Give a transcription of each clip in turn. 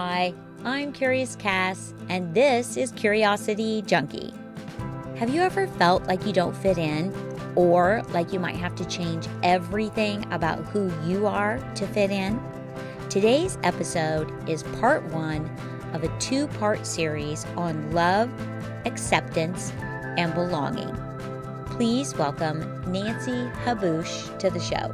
Hi, I'm Curious Cass, and this is Curiosity Junkie. Have you ever felt like you don't fit in, or like you might have to change everything about who you are to fit in? Today's episode is part one of a two-part series on love, acceptance, and belonging. Please welcome Nancy Haboush to the show.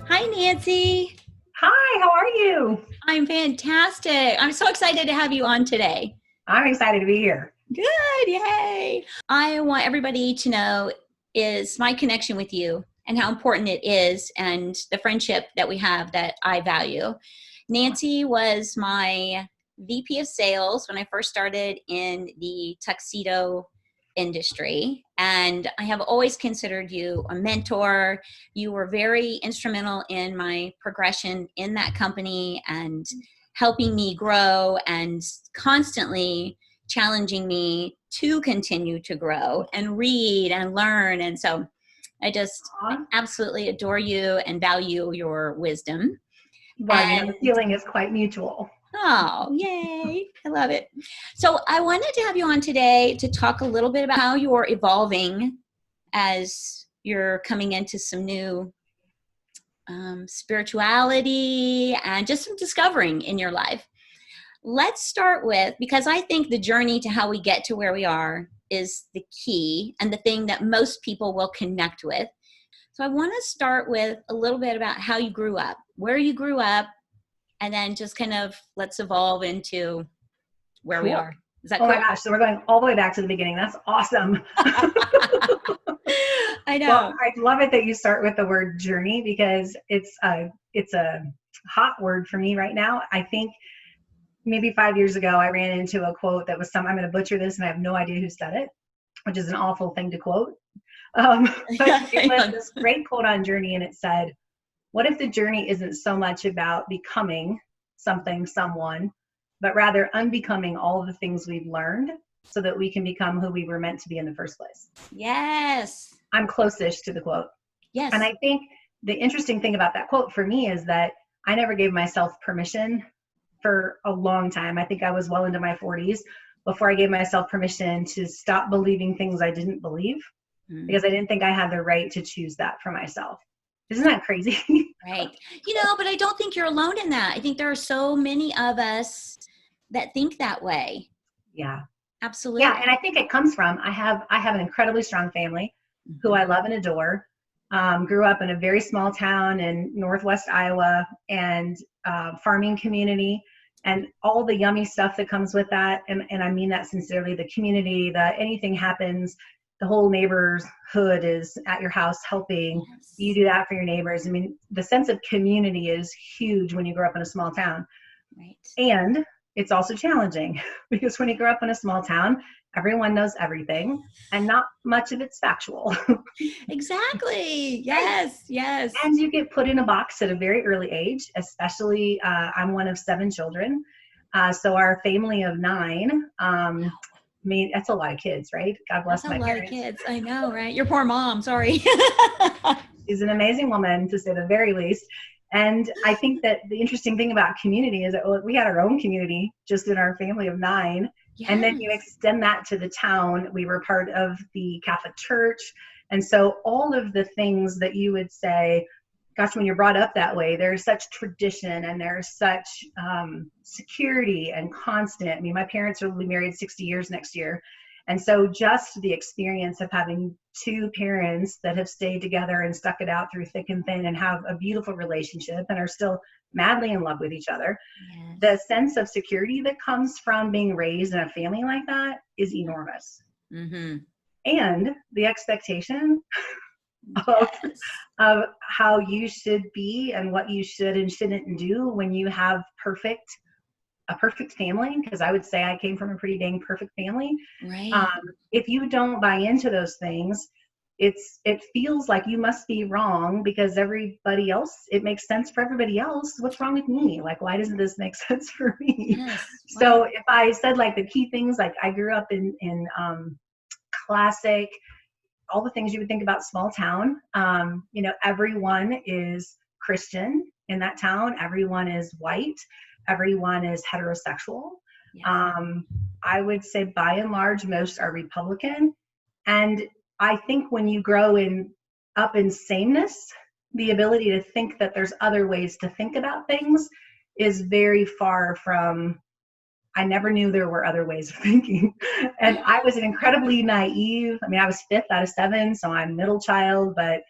Hi, Nancy. Hi, how are you? I'm fantastic. I'm so excited to have you on today. I'm excited to be here. Good, yay. I want everybody to know is my connection with you and how important it is and the friendship that we have that I value. Nancy was my VP of sales when I first started in the tuxedo industry, and I have always considered you a mentor. You were very instrumental in my progression in that company and helping me grow and constantly challenging me to continue to grow and read and learn. And so I absolutely adore you and value your wisdom. Well, the feeling is quite mutual. Oh, yay. I love it. So I wanted to have you on today to talk a little bit about how you're evolving as you're coming into some new spirituality and just some discovering in your life. Let's start with, because I think the journey to how we get to where we are is the key and the thing that most people will connect with. So I want to start with a little bit about how you grew up, where you grew up, and then just kind of let's evolve into where we are. Is that cool? Oh my gosh, so we're going all the way back to the beginning. That's awesome. I know. Well, I love it that you start with the word journey because it's a hot word for me right now. I think maybe 5 years ago, I ran into a quote that was I'm going to butcher this and I have no idea who said it, which is an awful thing to quote. But it was this great quote on journey, and it said, what if the journey isn't so much about becoming something, someone, but rather unbecoming all of the things we've learned so that we can become who we were meant to be in the first place? Yes. I'm close-ish to the quote. Yes. And I think the interesting thing about that quote for me is that I never gave myself permission for a long time. I think I was well into my 40s before I gave myself permission to stop believing things I didn't believe because I didn't think I had the right to choose that for myself. Isn't that crazy? Right. But I don't think you're alone in that. I think there are so many of us that think that way. Yeah. Absolutely. Yeah. And I think it comes from, I have an incredibly strong family who I love and adore. Grew up in a very small town in Northwest Iowa and farming community and all the yummy stuff that comes with that. And I mean that sincerely, the community, that anything happens, the whole neighborhood is at your house helping. Yes. You do that for your neighbors. I mean, the sense of community is huge when you grow up in a small town. Right. And it's also challenging because when you grow up in a small town, everyone knows everything and not much of it's factual. Exactly. Yes. Yes. And you get put in a box at a very early age, especially I'm one of 7 children. So our family of 9, that's a lot of kids, right? God bless my parents. That's a lot of kids. I know, right? Your poor mom. Sorry. She's an amazing woman, to say the very least. And I think that the interesting thing about community is that we had our own community just in our family of 9. Yes. And then you extend that to the town. We were part of the Catholic Church. And so all of the things that you would say, gosh, when you're brought up that way, there's such tradition and there's such security and constant. I mean, my parents will be married 60 years next year. And so just the experience of having 2 parents that have stayed together and stuck it out through thick and thin and have a beautiful relationship and are still madly in love with each other. Yes. The sense of security that comes from being raised in a family like that is enormous. Mm-hmm. And the expectation of how you should be and what you should and shouldn't do when you have a perfect family, because I would say I came from a pretty dang perfect family. Right. If you don't buy into those things, it feels like you must be wrong because everybody else, it makes sense for everybody else. What's wrong with me? Like, why doesn't this make sense for me? Yes. So if I said like the key things, like I grew up in classic, all the things you would think about small town. Everyone is Christian in that town. Everyone is white. everyone is heterosexual. Yes. I would say by and large, most are Republican. And I think when you grow up in sameness, the ability to think that there's other ways to think about things is very far from, I never knew there were other ways of thinking. And I was an incredibly naive. I mean, I was 5th out of 7, so I'm middle child, but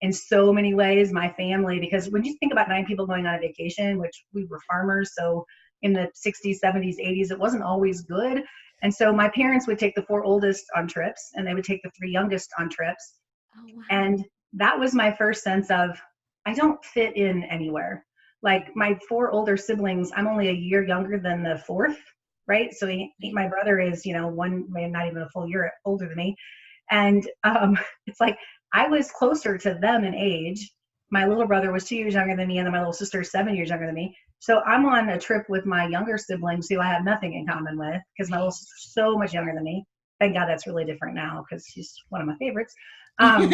in so many ways, my family, because when you think about 9 people going on a vacation, which we were farmers, so in the 60s, 70s, 80s, it wasn't always good. And so my parents would take the 4 oldest on trips, and they would take the 3 youngest on trips. Oh, wow. And that was my first sense of, I don't fit in anywhere. Like my 4 older siblings, I'm only a year younger than the 4th, right? So my brother is, not even a full year older than me. And it's like, I was closer to them in age. My little brother was 2 years younger than me, and then my little sister is 7 years younger than me. So I'm on a trip with my younger siblings who I have nothing in common with, because my little sister's so much younger than me. Thank God that's really different now, because she's one of my favorites. And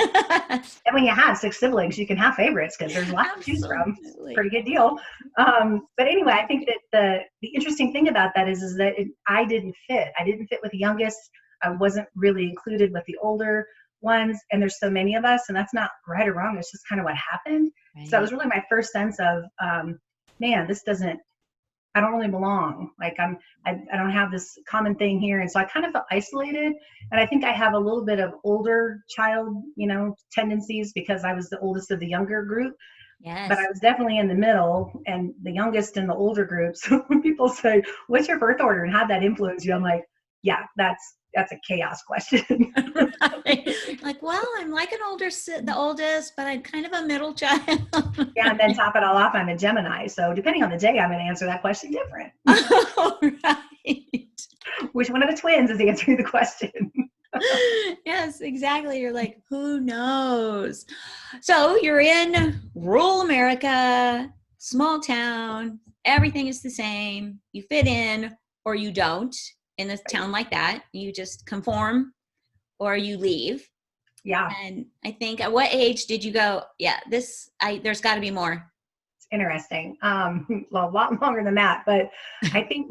when you have 6 siblings, you can have favorites, because there's lots to choose from. Pretty good deal. But anyway, I think that the interesting thing about that is that I didn't fit. I didn't fit with the youngest. I wasn't really included with the older ones, and there's so many of us, and that's not right or wrong. It's just kind of what happened. Right. So it was really my first sense of, man, I don't really belong. Like I don't have this common thing here. And so I kind of felt isolated. And I think I have a little bit of older child, tendencies, because I was the oldest of the younger group. Yes. But I was definitely in the middle and the youngest in the older group. So when people say, what's your birth order and how'd that influence you? I'm like, yeah, that's a chaos question. Like, well, I'm like the oldest, but I'm kind of a middle child. Yeah, and then top it all off, I'm a Gemini. So depending on the day, I'm going to answer that question different. Oh, right. Which one of the twins is answering the question? Yes, exactly. You're like, who knows? So you're in rural America, small town, everything is the same. You fit in or you don't in a town like that. You just conform or you leave. Yeah. And I think, at what age did you go, yeah, there's got to be more? It's interesting. Well, a lot longer than that. But I think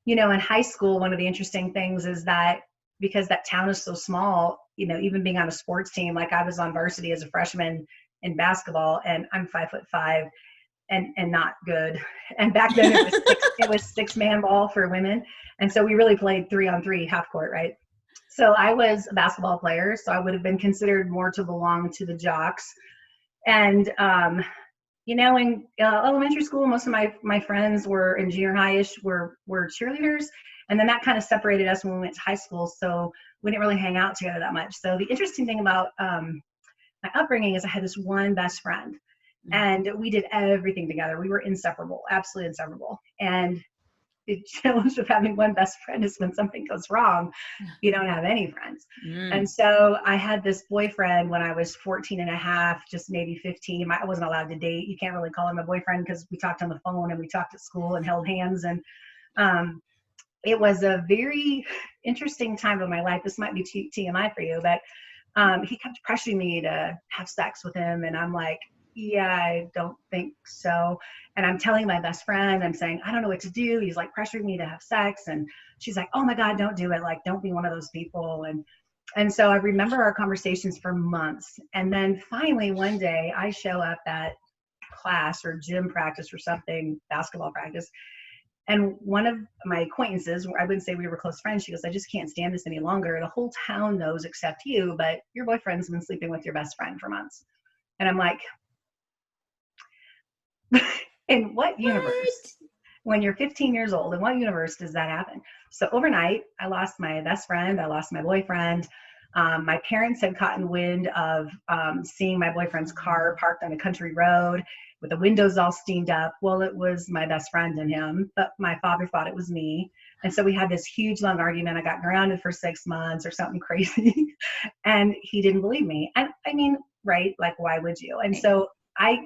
in high school, one of the interesting things is that because that town is so small, even being on a sports team, like I was on varsity as a freshman in basketball, and I'm 5'5" and not good. And back then it was 6-man ball for women. And so we really played 3-on-3 half court, right? So I was a basketball player, so I would have been considered more to belong to the jocks. And, in elementary school, most of my friends were in junior high-ish were cheerleaders. And then that kind of separated us when we went to high school. So we didn't really hang out together that much. So the interesting thing about my upbringing is I had this one best friend, and we did everything together. We were inseparable, absolutely inseparable. And the challenge of having one best friend is when something goes wrong, you don't have any friends. And so I had this boyfriend when I was 14 and a half, just maybe 15. I wasn't allowed to date. You can't really call him a boyfriend because we talked on the phone and we talked at school and held hands. And it was a very interesting time of my life. This might be TMI for you, but he kept pressuring me to have sex with him. And I'm like, yeah, I don't think so. And I'm telling my best friend, I'm saying, I don't know what to do. He's like pressuring me to have sex. And she's like, oh my God, don't do it. Like, don't be one of those people. And so I remember our conversations for months. And then finally one day I show up at class or gym practice or something, basketball practice. And one of my acquaintances, I wouldn't say we were close friends, she goes, I just can't stand this any longer. The whole town knows except you, but your boyfriend's been sleeping with your best friend for months. And I'm like, in what universe, when you're 15 years old, in what universe does that happen? So overnight, I lost my best friend. I lost my boyfriend. My parents had caught wind of seeing my boyfriend's car parked on a country road with the windows all steamed up. Well, it was my best friend and him, but my father thought it was me. And so we had this huge long argument. I got grounded for 6 months or something crazy. And he didn't believe me. And I mean, right, like, why would you? And so I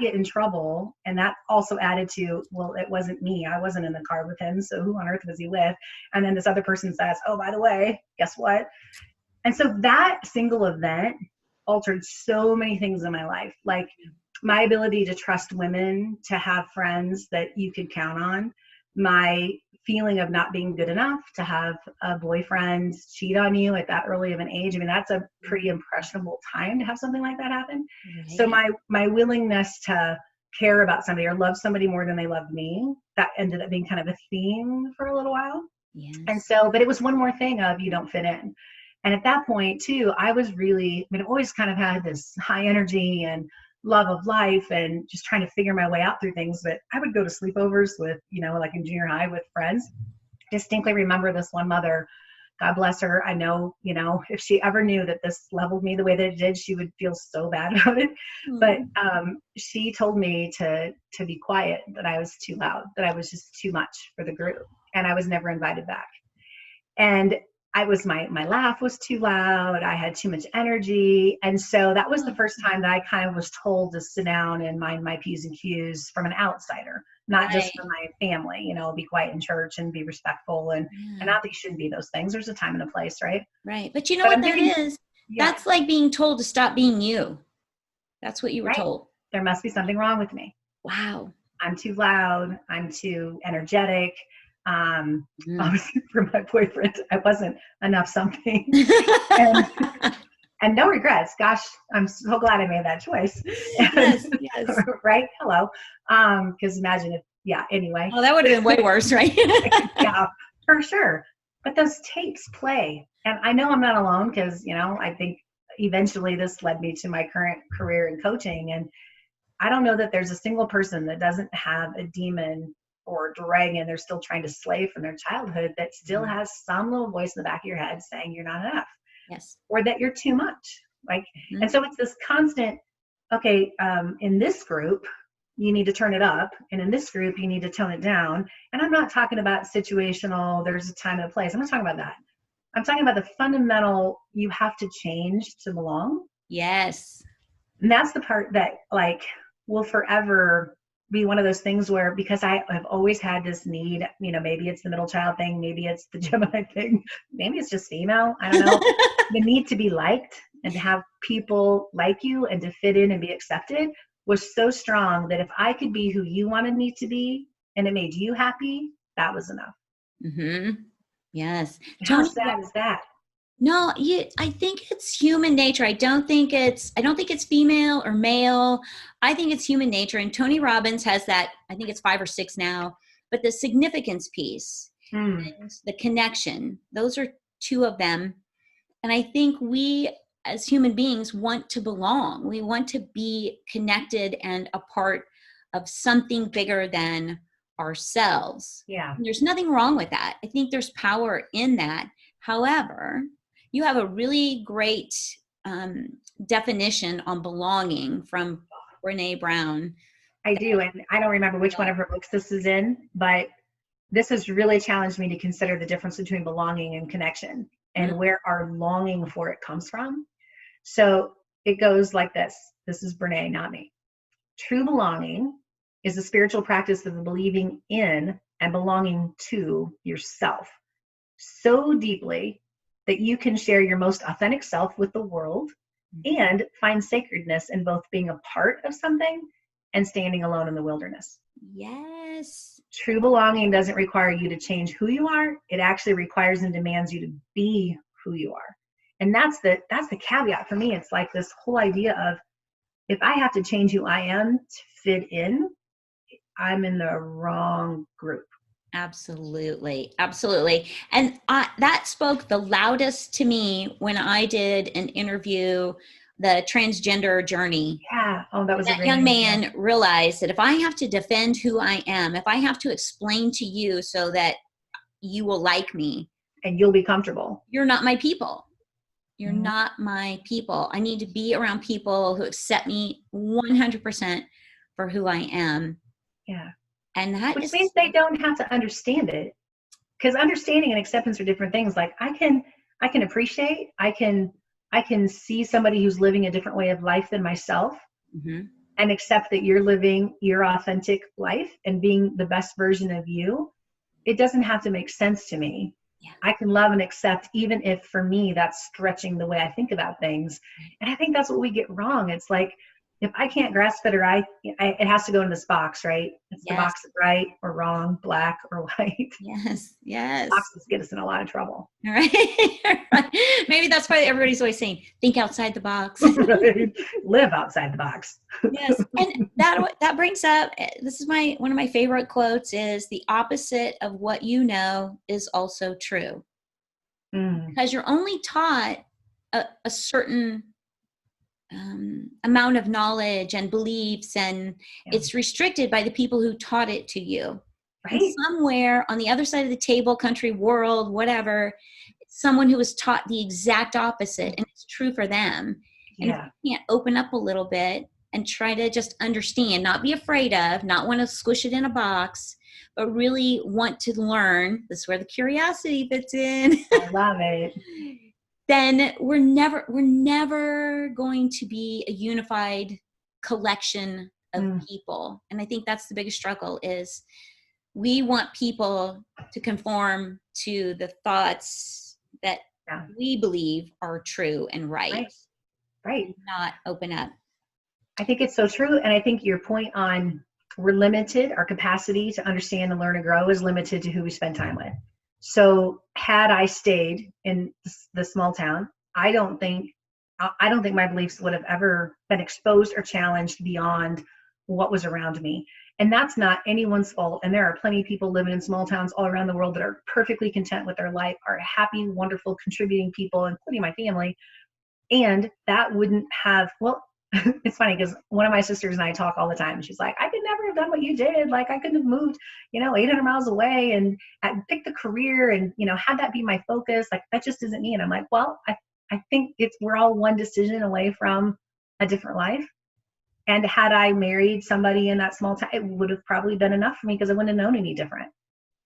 get in trouble, and that also added to, well, it wasn't me. I wasn't in the car with him, so who on earth was he with? And then this other person says, oh, by the way, guess what? And so that single event altered so many things in my life. Like, my ability to trust women, to have friends that you could count on, my feeling of not being good enough, to have a boyfriend cheat on you at that early of an age. I mean, that's a pretty impressionable time to have something like that happen. Right. So my willingness to care about somebody or love somebody more than they loved me, that ended up being kind of a theme for a little while. Yes. And so, but it was one more thing of you don't fit in. And at that point too, I was really, I mean, I've always kind of had this high energy and love of life and just trying to figure my way out through things. But I would go to sleepovers with, you know, like in junior high with friends. Distinctly remember this one mother, God bless her. I know, you know, if she ever knew that this leveled me the way that it did, she would feel so bad about it. Mm-hmm. But she told me to be quiet, that I was too loud, that I was just too much for the group. And I was never invited back. And I was, my laugh was too loud. I had too much energy. And so that was the first time that I kind of was told to sit down and mind my P's and Q's from an outsider, not just from my family, you know, be quiet in church and be respectful. And not that you shouldn't be those things. There's a time and a place, right? Right. But you know what that is? Yeah. That's like being told to stop being you. That's what you were told. There must be something wrong with me. Wow. I'm too loud. I'm too energetic. Obviously for my boyfriend, I wasn't enough something. and no regrets. Gosh, I'm so glad I made that choice. Yes. Right? Hello. Because imagine if, anyway. Oh, that would have been way worse, right? Yeah, for sure. But those tapes play. And I know I'm not alone because, you know, I think eventually this led me to my current career in coaching. And I don't know that there's a single person that doesn't have a demon or dragon they're still trying to slay from their childhood that still has some little voice in the back of your head saying you're not enough. Yes. Or that you're too much. Like, and so it's this constant, okay, in this group, you need to turn it up. And in this group, you need to tone it down. And I'm not talking about situational, there's a time and a place. I'm not talking about that. I'm talking about the fundamental, you have to change to belong. Yes. And that's the part that like will forever be one of those things where, because I have always had this need, you know, maybe it's the middle child thing, maybe it's the Gemini thing, maybe it's just female, I don't know. The need to be liked and to have people like you and to fit in and be accepted was so strong that if I could be who you wanted me to be and it made you happy, that was enough. Mm-hmm. Yes. How sad is that? No, I think it's human nature. I don't think it's female or male. I think it's human nature. And Tony Robbins has that, I think it's 5 or 6 now, but the significance piece and the connection, those are 2 of them. And I think we as human beings want to belong. We want to be connected and a part of something bigger than ourselves. Yeah. And there's nothing wrong with that. I think there's power in that. However, you have a really great definition on belonging from Brene Brown. I do, and I don't remember which one of her books this is in, but this has really challenged me to consider the difference between belonging and connection and where our longing for it comes from. So it goes like this. This is Brene, not me. True belonging is the spiritual practice of believing in and belonging to yourself so deeply that you can share your most authentic self with the world and find sacredness in both being a part of something and standing alone in the wilderness. Yes. True belonging doesn't require you to change who you are. It actually requires and demands you to be who you are. And that's the caveat for me. It's like this whole idea of if I have to change who I am to fit in, I'm in the wrong group. Absolutely. Absolutely. And that spoke the loudest to me when I did an interview, the transgender journey. Yeah. Oh, that was that young man realized that if I have to defend who I am, if I have to explain to you so that you will like me. And you'll be comfortable. You're not my people. You're not my people. I need to be around people who accept me 100% for who I am. Yeah. And that which means they don't have to understand it, because understanding and acceptance are different things. Like I can appreciate, I can see somebody who's living a different way of life than myself and accept that you're living your authentic life and being the best version of you. It doesn't have to make sense to me. Yeah. I can love and accept, even if for me that's stretching the way I think about things. And I think that's what we get wrong. It's like if I can't grasp it, or it has to go in this box, right? It's the Yes. box of right or wrong, black or white. Yes. Yes. Boxes get us in a lot of trouble. All right. Right. Maybe that's why everybody's always saying, think outside the box. Right? Live outside the box. Yes. And that brings up, this is one of my favorite quotes, is the opposite of what you know is also true. Because you're only taught a certain amount of knowledge and beliefs, and it's restricted by the people who taught it to you. Right. And somewhere on the other side of the table, country, world, whatever, someone who was taught the exact opposite, and it's true for them. And if you can't open up a little bit and try to just understand, not be afraid of, not want to squish it in a box, but really want to learn, this is where the curiosity fits in. I love it. Then we're never going to be a unified collection of people. And I think that's the biggest struggle, is we want people to conform to the thoughts that we believe are true and right. Right. Not open up. I think it's so true. And I think your point on we're limited, our capacity to understand and learn and grow is limited to who we spend time with. So had I stayed in the small town, I don't think my beliefs would have ever been exposed or challenged beyond what was around me. And that's not anyone's fault. And there are plenty of people living in small towns all around the world that are perfectly content with their life, are happy, wonderful, contributing people, including my family. And that wouldn't have, well, it's funny because one of my sisters and I talk all the time. She's like, I could never have done what you did. Like, I couldn't have moved, 800 miles away and picked a career and, had that be my focus. Like, that just isn't me. And I'm like, well, I think we're all one decision away from a different life. And had I married somebody in that small town, it would have probably been enough for me because I wouldn't have known any different.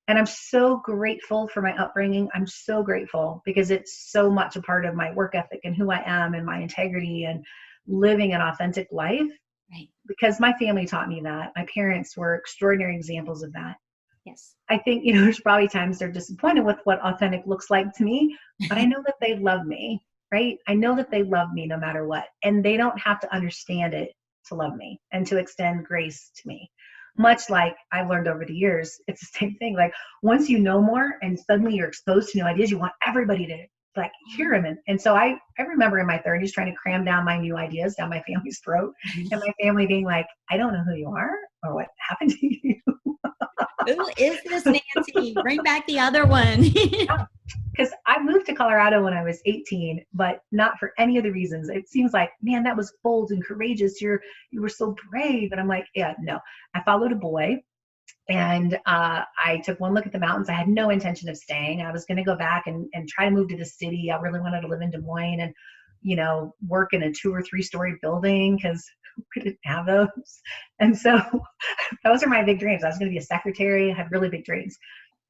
And I'm so grateful for my upbringing. I'm so grateful because it's so much a part of my work ethic and who I am and my integrity and living an authentic life. Right. Because my family taught me that. My parents were extraordinary examples of that. Yes. I think, there's probably times they're disappointed with what authentic looks like to me, but I know that they love me, right? I know that they love me no matter what. And they don't have to understand it to love me and to extend grace to me. Much like I've learned over the years, it's the same thing. Like, once you know more and suddenly you're exposed to new ideas, you want everybody to hear them. And so I remember in my 30s trying to cram down my new ideas down my family's throat, and my family being like, I don't know who you are or what happened to you. Who is this Nancy? Bring back the other one. Because I moved to Colorado when I was 18, but not for any of the reasons. It seems like, man, that was bold and courageous. You were so brave. And I'm like, yeah, no. I followed a boy. And I took one look at the mountains. I had no intention of staying. I was going to go back and try to move to the city. I really wanted to live in Des Moines and, work in a 2 or 3 story building because we didn't have those. And so those are my big dreams. I was going to be a secretary. I had really big dreams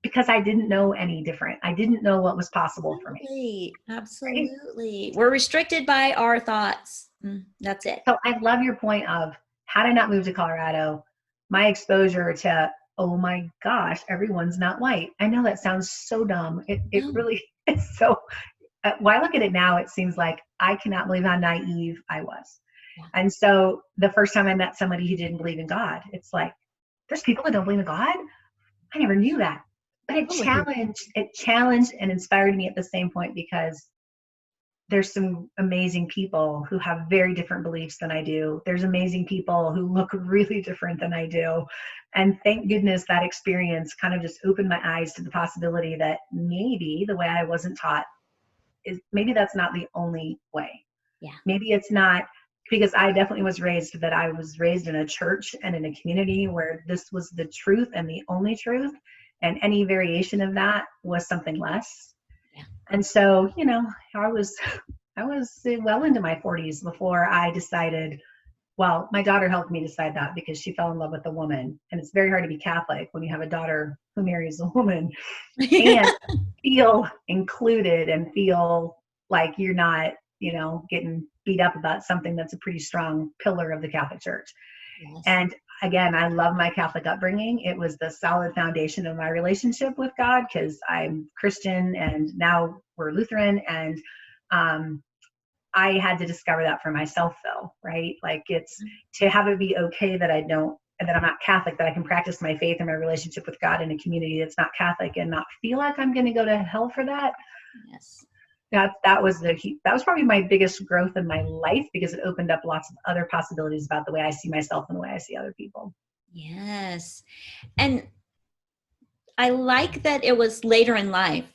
because I didn't know any different. I didn't know what was possible for me. Absolutely. Right? We're restricted by our thoughts. That's it. So I love your point of, had I not moved to Colorado, my exposure to, oh my gosh, everyone's not white. I know that sounds so dumb. It really is. So when I look at it now, it seems like I cannot believe how naive I was. Yeah. And so the first time I met somebody who didn't believe in God, it's like, there's people that don't believe in God? I never knew that. But it challenged and inspired me at the same point, because there's some amazing people who have very different beliefs than I do. There's amazing people who look really different than I do. And thank goodness that experience kind of just opened my eyes to the possibility that maybe the way I wasn't taught maybe that's not the only way. Yeah. Maybe it's not, because I definitely was raised in a church and in a community where this was the truth and the only truth. And any variation of that was something less. Yeah. And so, I was well into my 40s before I decided, well, my daughter helped me decide that because she fell in love with a woman. And it's very hard to be Catholic when you have a daughter who marries a woman and feel included and feel like you're not, getting beat up about something that's a pretty strong pillar of the Catholic Church. Yes. And again, I love my Catholic upbringing. It was the solid foundation of my relationship with God, because I'm Christian and now we're Lutheran. And I had to discover that for myself though, right? Like it's to have it be okay that I don't, and that I'm not Catholic, that I can practice my faith and my relationship with God in a community that's not Catholic and not feel like I'm going to go to hell for that. Yes. That was probably my biggest growth in my life, because it opened up lots of other possibilities about the way I see myself and the way I see other people. Yes. And I like that it was later in life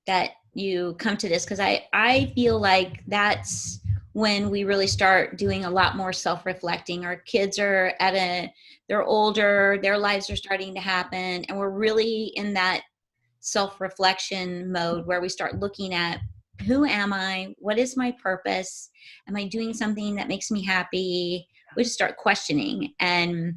that you come to this, because I feel like that's when we really start doing a lot more self-reflecting. Our kids are they're older, their lives are starting to happen, and we're really in that self-reflection mode where we start looking at, who am I? What is my purpose? Am I doing something that makes me happy? We just start questioning. And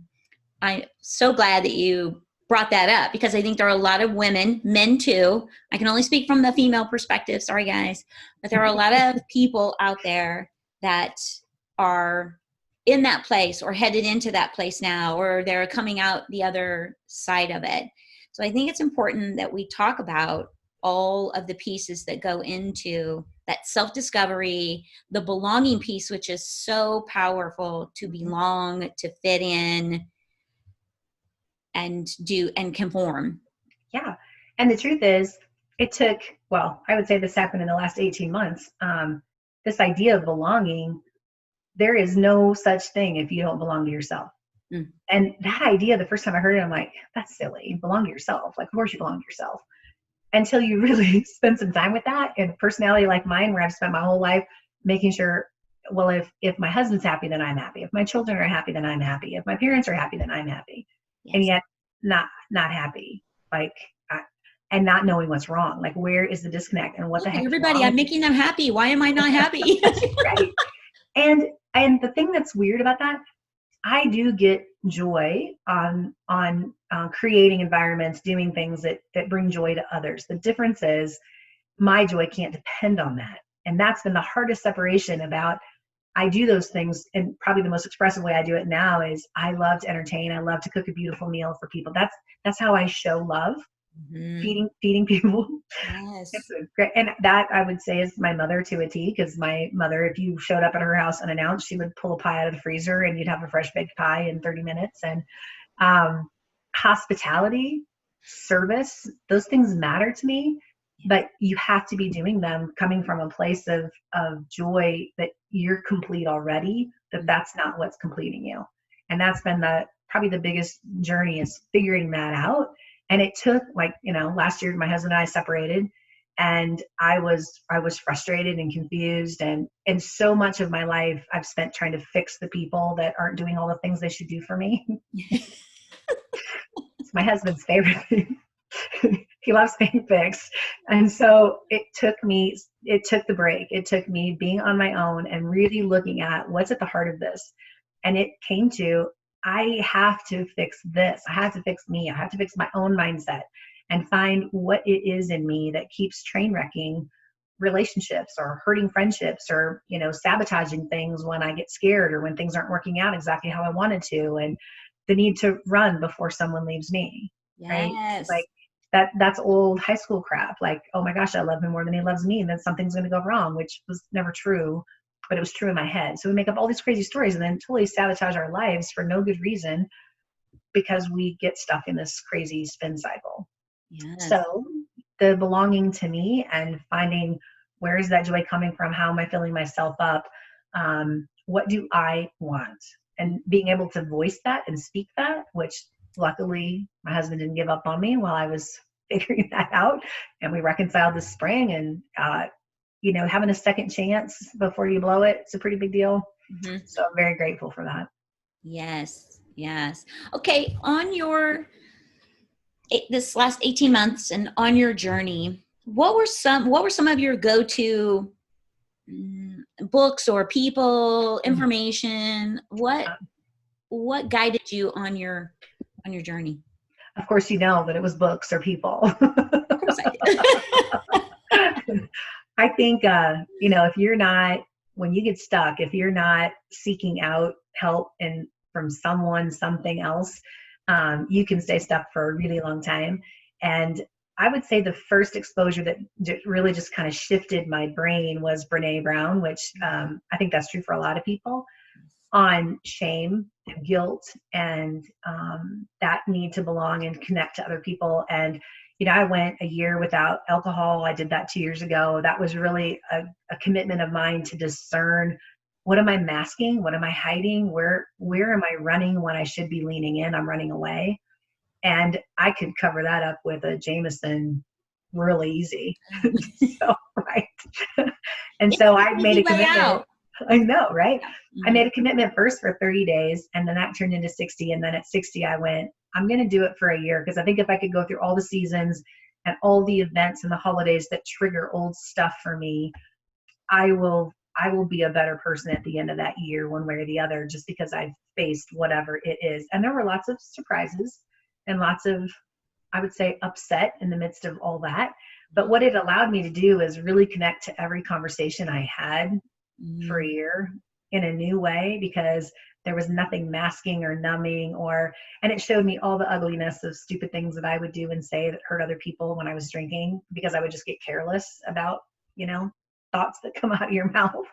I'm so glad that you brought that up, because I think there are a lot of women, men too. I can only speak from the female perspective. Sorry, guys. But there are a lot of people out there that are in that place or headed into that place now, or they're coming out the other side of it. So I think it's important that we talk about all of the pieces that go into that self-discovery, the belonging piece, which is so powerful, to belong, to fit in, and do and conform. Yeah. And the truth is, it took, well, I would say this happened in the last 18 months. This idea of belonging, there is no such thing if you don't belong to yourself. Mm. And that idea, the first time I heard it, I'm like, that's silly. Belong to yourself. Like, of course you belong to yourself. Until you really spend some time with that. And personality like mine, where I've spent my whole life making sure, well, if my husband's happy, then I'm happy. If my children are happy, then I'm happy. If my parents are happy, then I'm happy. Yes. And yet not happy. Like, and not knowing what's wrong. Like, where is the disconnect, and what the heck? Everybody, I'm making them happy. Why am I not happy? Right. And the thing that's weird about that, I do get joy on creating environments, doing things that bring joy to others. The difference is my joy can't depend on that. And that's been the hardest separation about, I do those things, and probably the most expressive way I do it now is I love to entertain. I love to cook a beautiful meal for people. That's how I show love. Mm-hmm. Feeding people. Yes. It's great. And that, I would say, is my mother to a T, because my mother, if you showed up at her house unannounced, she would pull a pie out of the freezer and you'd have a fresh baked pie in 30 minutes. And hospitality, service, those things matter to me, but you have to be doing them coming from a place of joy, that you're complete already, that's not what's completing you. And that's been probably the biggest journey, is figuring that out. And it took, like, last year my husband and I separated, and I was frustrated and confused, and so much of my life I've spent trying to fix the people that aren't doing all the things they should do for me. It's my husband's favorite thing. He loves being fixed. And so it took the break. It took me being on my own and really looking at what's at the heart of this. And it came to, I have to fix this. I have to fix me. I have to fix my own mindset and find what it is in me that keeps train wrecking relationships, or hurting friendships, or, sabotaging things when I get scared, or when things aren't working out exactly how I wanted to, and the need to run before someone leaves me. Yes. Right? Like that's old high school crap. Like, oh my gosh, I love him more than he loves me, and then something's going to go wrong, which was never true. But it was true in my head. So we make up all these crazy stories and then totally sabotage our lives for no good reason, because we get stuck in this crazy spin cycle. Yes. So the belonging to me, and finding, where is that joy coming from? How am I filling myself up? What do I want? And being able to voice that and speak that, which luckily my husband didn't give up on me while I was figuring that out. And we reconciled this spring, and having a second chance before you blow it, it's a pretty big deal. Mm-hmm. So I'm very grateful for that. Yes. Yes. Okay. On this last 18 months and on your journey, what were some of your go-to books or people, information? What guided you on your journey? Of course, that it was books or people. Of course I did. I think, if you're not, when you get stuck, if you're not seeking out help from someone, something else, you can stay stuck for a really long time. And I would say the first exposure that really just kind of shifted my brain was Brene Brown, which I think that's true for a lot of people, on shame and guilt and that need to belong and connect to other people. And, I went a year without alcohol. I did that 2 years ago. That was really a commitment of mine to discern, what am I masking? What am I hiding? Where am I running when I should be leaning in? I'm running away. And I could cover that up with a Jameson really easy. So, right. And so I made a commitment. I know, right? I made a commitment first for 30 days, and then that turned into 60. And then at 60, I went, I'm going to do it for a year, because I think if I could go through all the seasons and all the events and the holidays that trigger old stuff for me, I will be a better person at the end of that year, one way or the other, just because I've faced whatever it is. And there were lots of surprises and lots of, I would say, upset in the midst of all that. But what it allowed me to do is really connect to every conversation I had for a year in a new way, because there was nothing masking or numbing, and it showed me all the ugliness of stupid things that I would do and say that hurt other people when I was drinking, because I would just get careless about, thoughts that come out of your mouth.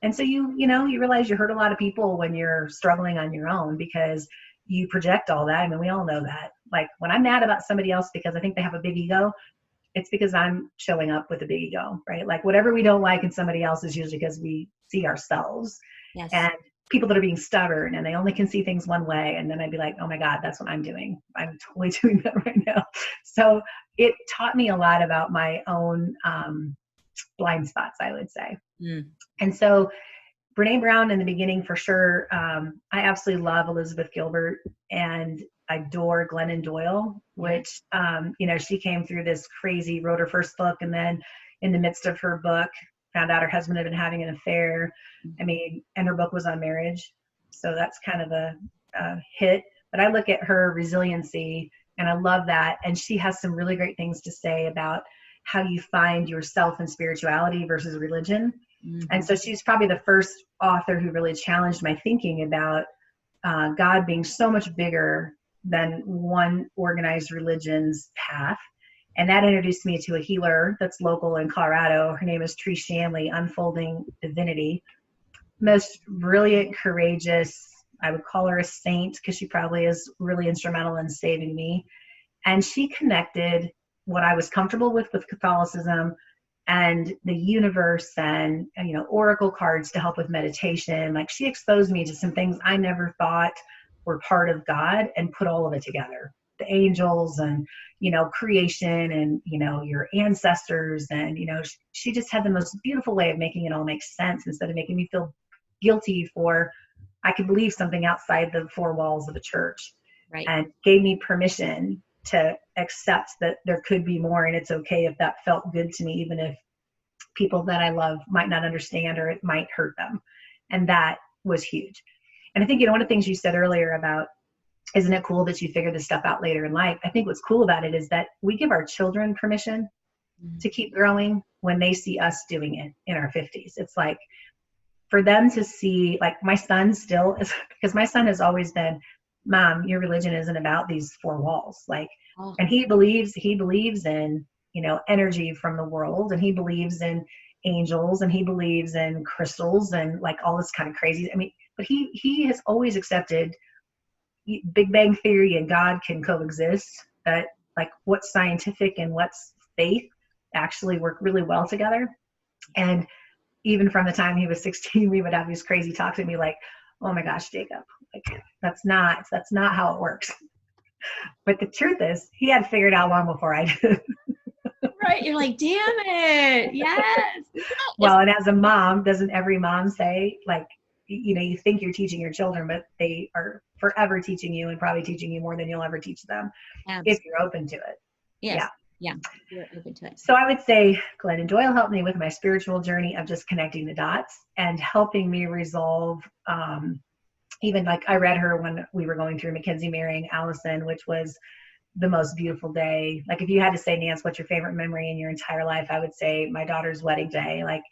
And so you realize you hurt a lot of people when you're struggling on your own, because you project all that. I mean, we all know that. Like, when I'm mad about somebody else because I think they have a big ego, it's because I'm showing up with a big ego, right? Like, whatever we don't like in somebody else is usually because we see ourselves. Yes. And people that are being stubborn and they only can see things one way. And then I'd be like, oh my God, that's what I'm doing. I'm totally doing that right now. So it taught me a lot about my own blind spots, I would say. And so Brene Brown in the beginning, for sure. I absolutely love Elizabeth Gilbert, and I adore Glennon Doyle, which, she came through this crazy, wrote her first book, and then in the midst of her book, found out her husband had been having an affair. And her book was on marriage. So that's kind of a hit. But I look at her resiliency, and I love that. And she has some really great things to say about how you find yourself in spirituality versus religion. And so she's probably the first author who really challenged my thinking about God being so much bigger than one organized religion's path. And that introduced me to a healer that's local in Colorado. Her name is Tree Shanley, Unfolding Divinity. Most brilliant, courageous. I would call her a saint, because she probably is really instrumental in saving me. And she connected what I was comfortable with Catholicism and the universe and oracle cards to help with meditation. Like, she exposed me to some things I never thought were part of God, and put all of it together. The angels and, creation and, your ancestors. And, she just had the most beautiful way of making it all make sense, instead of making me feel guilty for, I could believe something outside the four walls of a church. Right. And gave me permission to accept that there could be more, and it's okay if that felt good to me, even if people that I love might not understand, or it might hurt them. And that was huge. And I think, one of the things you said earlier about, isn't it cool that you figure this stuff out later in life? I think what's cool about it is that we give our children permission to keep growing when they see us doing it in our 50s. It's like, for them to see, like, my son still is, because my son has always been, Mom, your religion isn't about these four walls. Like, and he believes in, energy from the world, and he believes in angels, and he believes in crystals, and like all this kind of crazy. I mean, but he has always accepted Big Bang Theory and God can coexist. That, like, what's scientific and what's faith actually work really well together. And even from the time he was 16, we would have these crazy talks with me like, oh my gosh, Jacob, like, that's not how it works. But the truth is, he had figured out long before I did. Right. You're like, damn it. Yes. Well, and as a mom, doesn't every mom say, like, you think you're teaching your children, but they are forever teaching you, and probably teaching you more than you'll ever teach them. Absolutely. If you're open to it. Yes. Yeah. You're open to it. So I would say Glennon Doyle helped me with my spiritual journey of just connecting the dots and helping me resolve, even like I read her when we were going through Mackenzie marrying Allison, which was the most beautiful day. Like, if you had to say, Nance, what's your favorite memory in your entire life? I would say my daughter's wedding day. Like,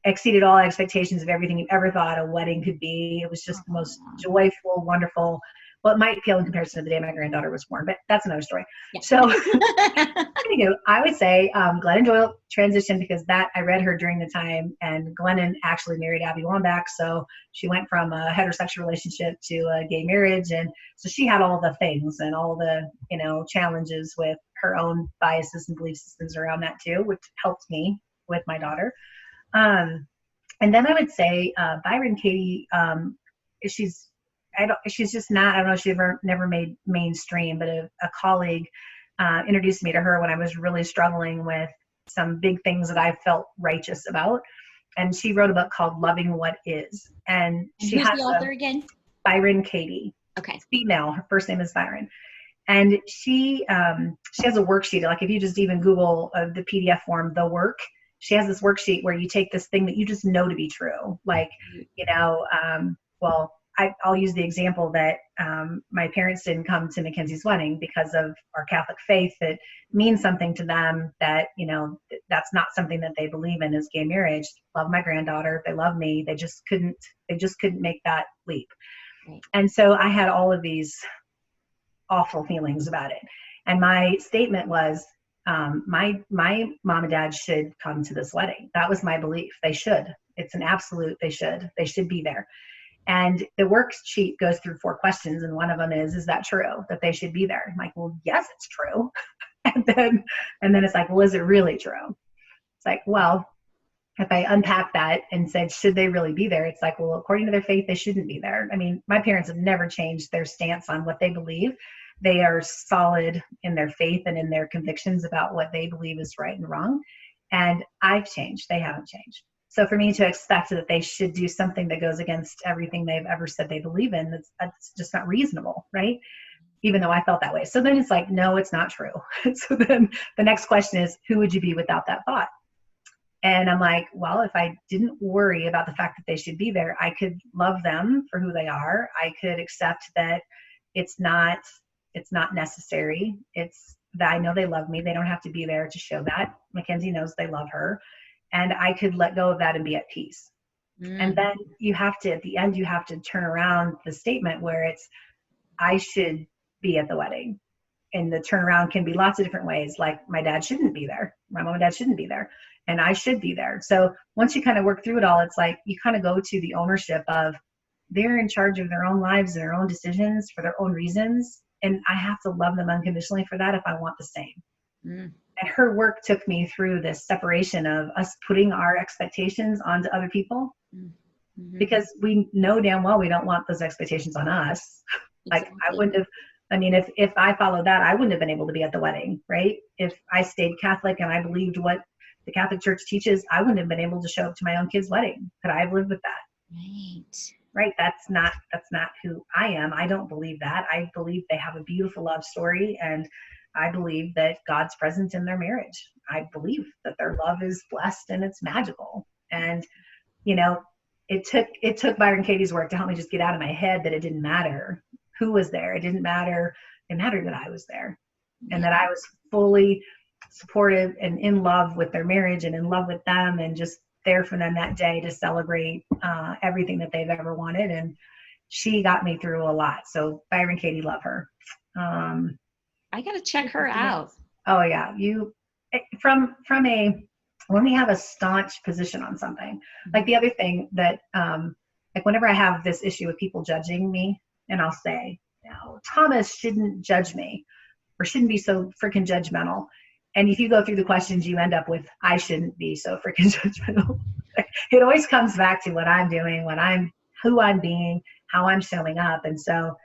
exceeded all expectations of everything you ever thought a wedding could be. It was just the most joyful, wonderful. Well, it might pale in comparison to the day my granddaughter was born, but that's another story. Yeah. So anywho, I would say Glennon Doyle transitioned because that I read her during the time, and Glennon actually married Abby Wambach. So she went from a heterosexual relationship to a gay marriage. And so she had all the things and all the, challenges with her own biases and belief systems around that too, which helped me with my daughter. And then I would say Byron Katie, she's just not, I don't know, she never made mainstream, but a colleague introduced me to her when I was really struggling with some big things that I felt righteous about. And she wrote a book called Loving What Is. And she who's has the author again? Byron Katie. Okay. Female. Her first name is Byron. And she has a worksheet. Like if you just even Google the PDF form, the work, she has this worksheet where you take this thing that you just know to be true. Like, I'll use the example that my parents didn't come to Mackenzie's wedding because of our Catholic faith that means something to them, that, that's not something that they believe in, is gay marriage. Love my granddaughter. They love me. They just couldn't make that leap. Right. And so I had all of these awful feelings about it. And my statement was, my mom and dad should come to this wedding. That was my belief. They should. It's an absolute, they should be there. And the worksheet goes through 4 questions. And one of them is that true that they should be there? I'm like, well, yes, it's true. and then it's like, well, is it really true? It's like, well, if I unpack that and said, should they really be there? It's like, well, according to their faith, they shouldn't be there. I mean, my parents have never changed their stance on what they believe. They are solid in their faith and in their convictions about what they believe is right and wrong. And I've changed. They haven't changed. So for me to expect that they should do something that goes against everything they've ever said they believe in, that's just not reasonable, right? Even though I felt that way. So then it's like, no, it's not true. So then the next question is, who would you be without that thought? And I'm like, well, if I didn't worry about the fact that they should be there, I could love them for who they are. I could accept that it's not necessary. It's that I know they love me. They don't have to be there to show that. Mackenzie knows they love her. And I could let go of that and be at peace. And then you have to, at the end, you have to turn around the statement where it's, I should be at the wedding. And the turnaround can be lots of different ways. Like my dad shouldn't be there. My mom and dad shouldn't be there. And I should be there. So once you kind of work through it all, it's like you kind of go to the ownership of they're in charge of their own lives and their own decisions for their own reasons. And I have to love them unconditionally for that if I want the same. And her work took me through this separation of us putting our expectations onto other people, because we know damn well we don't want those expectations on us. Like I wouldn't have, I mean, if I followed that, I wouldn't have been able to be at the wedding, right? If I stayed Catholic and I believed what the Catholic Church teaches, I wouldn't have been able to show up to my own kid's wedding. Could I have lived with that? Right. That's not who I am. I don't believe that. I believe they have a beautiful love story, and I believe that God's present in their marriage. I believe that their love is blessed and it's magical. And, it took Byron Katie's work to help me just get out of my head that it didn't matter who was there. It didn't matter. It mattered that I was there and that I was fully supportive and in love with their marriage and in love with them, and just there for them that day to celebrate everything that they've ever wanted. And she got me through a lot. So Byron Katie, love her. I got to check her out. Oh yeah. When we have a staunch position on something, like the other thing that, like whenever I have this issue with people judging me, and I'll say, no, Thomas shouldn't judge me or shouldn't be so freaking judgmental. And if you go through the questions, you end up with, I shouldn't be so freaking judgmental. It always comes back to what I'm doing, who I'm being, how I'm showing up. And so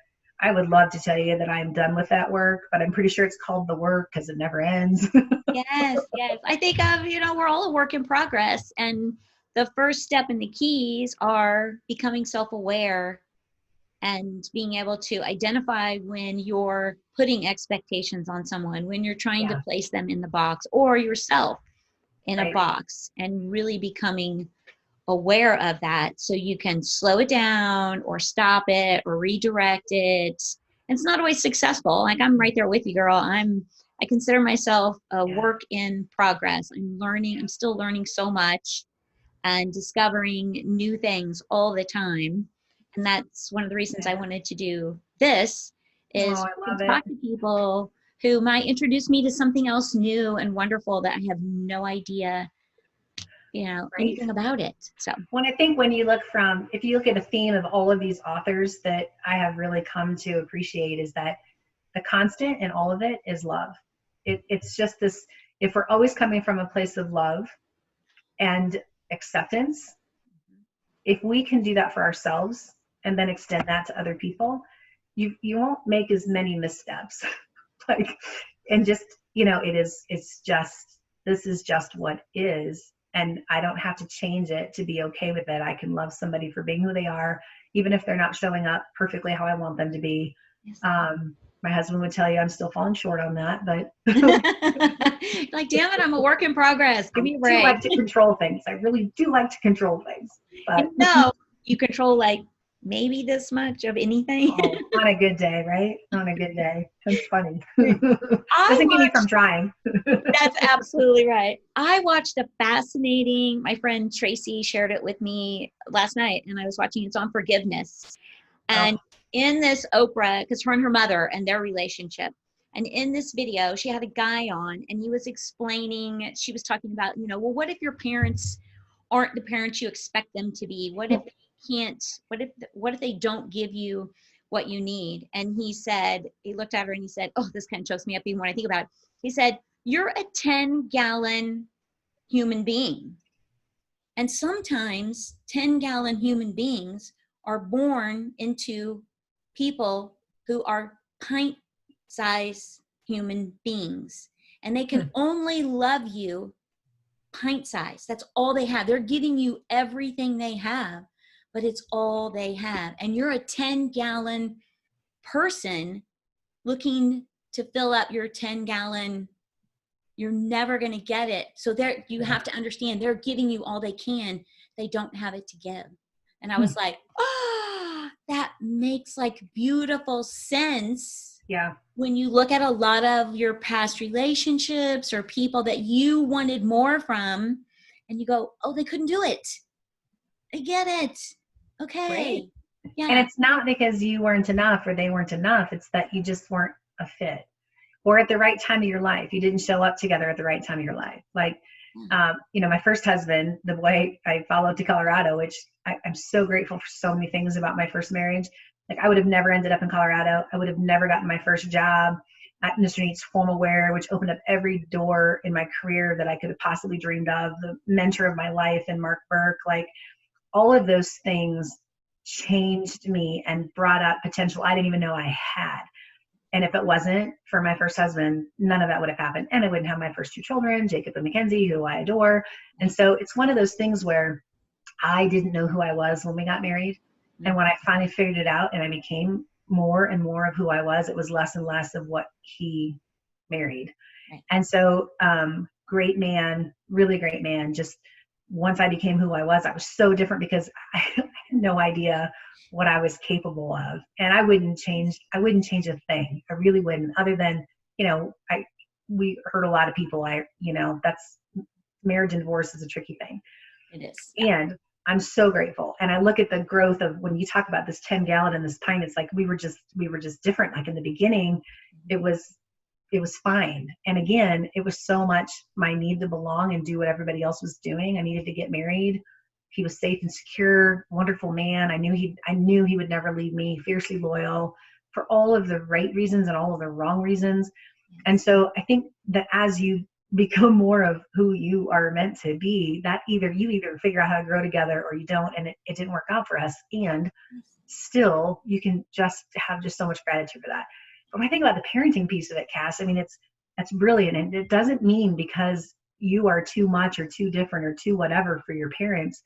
I would love to tell you that I'm done with that work, but I'm pretty sure it's called the work because it never ends. Yes. I think we're all a work in progress. And the first step in the keys are becoming self-aware and being able to identify when you're putting expectations on someone, when you're trying to place them in the box, or yourself in a box, and really becoming aware of that so you can slow it down or stop it or redirect it. And it's not always successful. Like I'm right there with you, girl. I consider myself a work in progress. I'm still learning so much and discovering new things all the time. And that's one of the reasons I wanted to do this, Oh, is I to love it. talk to people who might introduce me to something else new and wonderful that I have no idea, Right. anything about it. So When I think if you look at the theme of all of these authors that I have really come to appreciate is that the constant in all of it is love. It's just this, if we're always coming from a place of love and acceptance, if we can do that for ourselves and then extend that to other people, you won't make as many missteps. Like, and just, this is just what is. And I don't have to change it to be okay with it. I can love somebody for being who they are, even if they're not showing up perfectly how I want them to be. yes. My husband would tell you I'm still falling short on that, but like, damn it, I'm a work in progress. Give me a I do break. like to control things. I really do like to control things. But You control like maybe this much of anything. on a good day, right? On a good day. That's funny. I Doesn't keep me watched from trying. That's absolutely right. I watched my friend Tracy shared it with me last night, and I was watching it's on forgiveness. And Oh, in this Oprah, because her and her mother and their relationship, and in this video, she had a guy on, and he was explaining, she was talking about, well, what if your parents aren't the parents you expect them to be? What if they can't, what if they don't give you what you need? And he looked at her and he said, oh, this kind of chokes me up even when I think about it. He said, you're a 10-gallon human being. And sometimes 10-gallon human beings are born into people who are pint-sized human beings. And they can only love you pint size. That's all they have. They're giving you everything they have, but it's all they have. And you're a 10-gallon person looking to fill up your 10-gallon. You're never going to get it. So you have to understand they're giving you all they can. They don't have it to give. And I was like, that makes like beautiful sense. yeah. When you look at a lot of your past relationships or people that you wanted more from, and you go, oh, they couldn't do it. I get it. Okay. Right. Yeah. And it's not because you weren't enough or they weren't enough. It's that you just weren't a fit. Or at the right time of your life. You didn't show up together at the right time of your life. Like, my first husband, the boy I followed to Colorado, which I'm so grateful for so many things about my first marriage. Like, I would have never ended up in Colorado. I would have never gotten my first job at Mr. Neat's Formal Wear, which opened up every door in my career that I could have possibly dreamed of. The mentor of my life and Mark Burke, like all of those things changed me and brought up potential I didn't even know I had. And if it wasn't for my first husband, none of that would have happened. And I wouldn't have my first two children, Jacob and Mackenzie, who I adore. And so it's one of those things where I didn't know who I was when we got married. And when I finally figured it out and I became more and more of who I was, it was less and less of what he married. Right. And so great man, really great man. Just once I became who I was so different because I had no idea what I was capable of. And I wouldn't change a thing. I really wouldn't, other than, we hurt a lot of people. That's marriage and divorce is a tricky thing. It is. Yeah. And I'm so grateful. And I look at the growth of when you talk about this 10-gallon and this pint, it's like we were just different. Like in the beginning, it was fine. And again, it was so much my need to belong and do what everybody else was doing. I needed to get married. He was safe and secure, wonderful man. I knew he would never leave me, fiercely loyal for all of the right reasons and all of the wrong reasons. And so I think that as you become more of who you are meant to be, that you either figure out how to grow together or you don't. And it didn't work out for us. And still you can just have so much gratitude for that. But when I think about the parenting piece of it, Cass, I mean, that's brilliant. And it doesn't mean because you are too much or too different or too whatever for your parents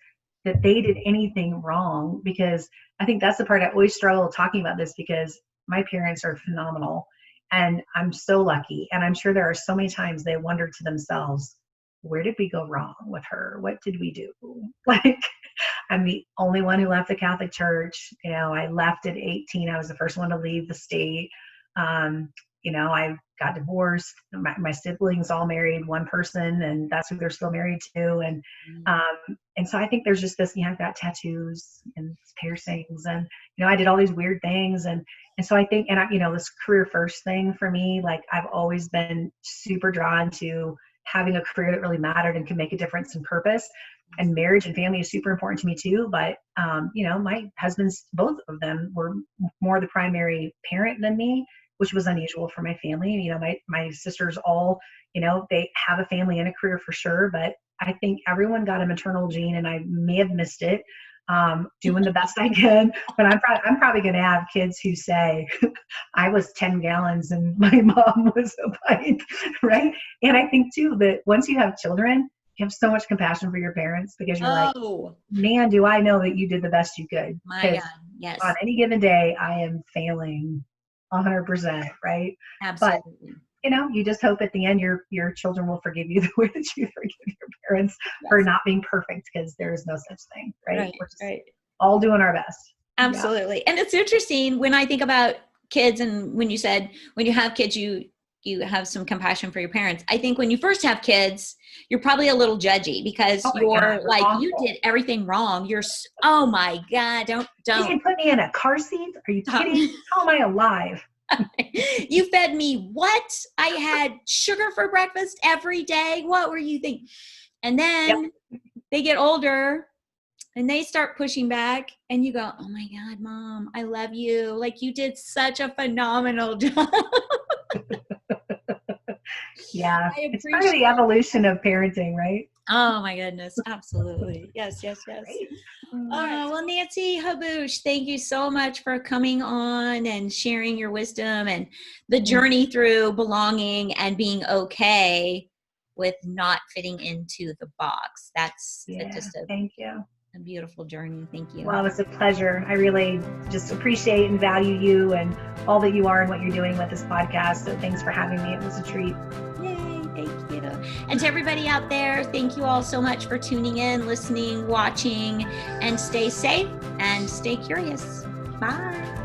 that they did anything wrong, because I think that's the part I always struggle talking about this, because my parents are phenomenal and I'm so lucky. And I'm sure there are so many times they wonder to themselves, where did we go wrong with her? What did we do? Like, I'm the only one who left the Catholic Church. I left at 18. I was the first one to leave the state. I got divorced. My siblings all married one person, and that's who they're still married to. And so I think there's just this, I've got tattoos and piercings, and, I did all these weird things. And so I think, this career first thing for me, like I've always been super drawn to having a career that really mattered and can make a difference and purpose. And marriage and family is super important to me too. But, my husbands, both of them were more the primary parent than me, which was unusual for my family. My sisters all, they have a family and a career for sure, but I think everyone got a maternal gene, and I may have missed it, doing the best I can. But I'm probably going to have kids who say, I was 10 gallons and my mom was a pint, right? And I think too that once you have children, you have so much compassion for your parents, because you're like, man, do I know that you did the best you could. My God, yes. On any given day, I am failing 100%, right? Absolutely. But, you just hope at the end your children will forgive you the way that you forgive your parents for not being perfect, because there is no such thing, right? We're just all doing our best. Absolutely. Yeah. And it's interesting when I think about kids, and when you said when you have kids, you have some compassion for your parents. I think when you first have kids, you're probably a little judgy, because you're like, awful. You did everything wrong. Oh my God, don't. You can put me in a car seat? Are you kidding? How am I alive? You fed me what? I had sugar for breakfast every day. What were you thinking? And then they get older and they start pushing back, and you go, oh my God, Mom, I love you. Like, you did such a phenomenal job. Yeah, it's part of the evolution of parenting, right? Oh my goodness, absolutely. Yes. Well, Nancy Haboush, thank you so much for coming on and sharing your wisdom and the journey through belonging and being okay with not fitting into the box. That's thank you. A beautiful journey. Thank you. Well, it's a pleasure. I really just appreciate and value you and all that you are and what you're doing with this podcast. So thanks for having me. It was a treat. Yay. Thank you. And to everybody out there, thank you all so much for tuning in, listening, watching, and stay safe and stay curious. Bye.